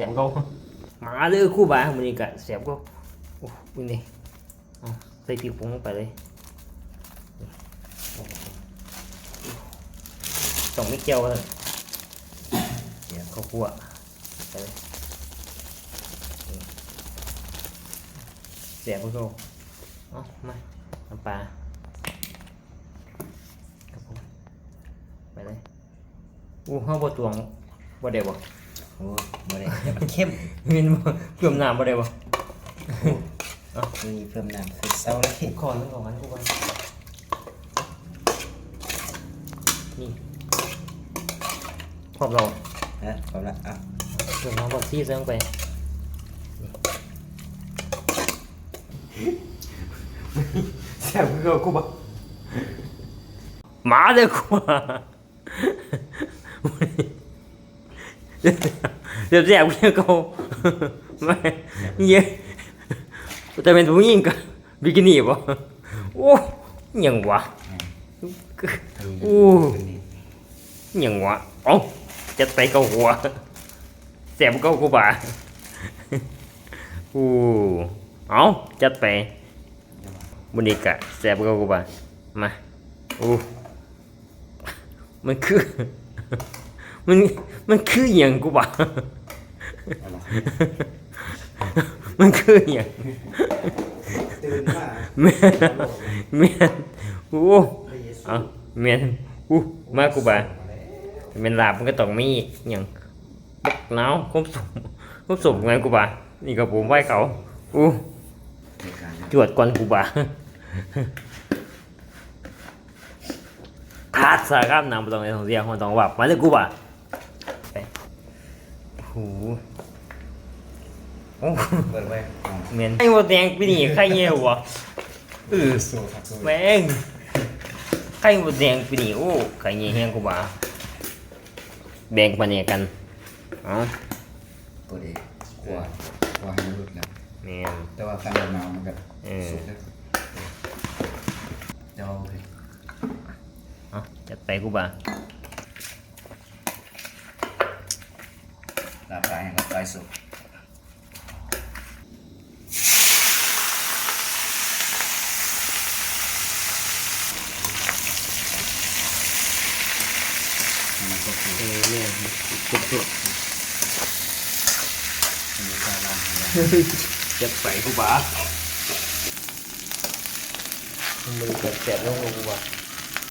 บเขามาเลยคู่บ่ามันนี่กะแสบก็โอ้มึงนี่ใส่พริกผงลงไปเลยต้องไม่เกี่ยวเลยเดี๋ยวข้าวคั่วไปเลยแสบพวกเขามาน้ำปลาครับผมไปเลยข้าวบดตวงบดเดียวบ่โอ้บ่ได้แต่มันเข้มมีนเพิ่มน้ำบดเดียวบ่มีเพิ่มน้ำคือเศร้าเลยขอนึงของมันกูก่อนนี่พร้อมเราพร้อมละเพิ่มน้ำบักซี่เสริมไปแซ่บเกลือกูบ่มาเลยกูเดี๋ยวแซ่บเกลือกูไม่เยอะแต่เป็นผู้หญิงกับบิกินี่บ่โอ้ยังวะโอ้ยังวะจัดไปเกาหัวแซ่บเกากูบ่าจัดไปบุญอีกะแซ่บเกากูบ่ามามันคือมันคืออย่างกูบ่ามันคืออย่างเมียนเมียนมากูบ่าเป็นลาบมันก็ต้องมีอย่างบักน้าวคุ้มสุกไงกูบ่านี่ก็ผมไหว้เขาจวดก่อนกูบ่าทาดสาครับนำตรงในของเสียงของตองวับมาเลยกูบ่าเปิดไว้เมียนไอ้หมดแดงปีนี้ใครเงี้ยวะแม่งใครหมดแดงปีนี้ใครเงี้ยเฮียกูบ่าแบ่งปันเนี่ยกันตัวเองกว่าให้รุดแล้วแต่ว่าการหนาวมันก็สุดแล้วเจ้าโอเคจัดไปกูบ่าลาปลายลาปลายสุดเนี่ยสุดจัดไปกูบ่ามือแสบๆลงกูบ่า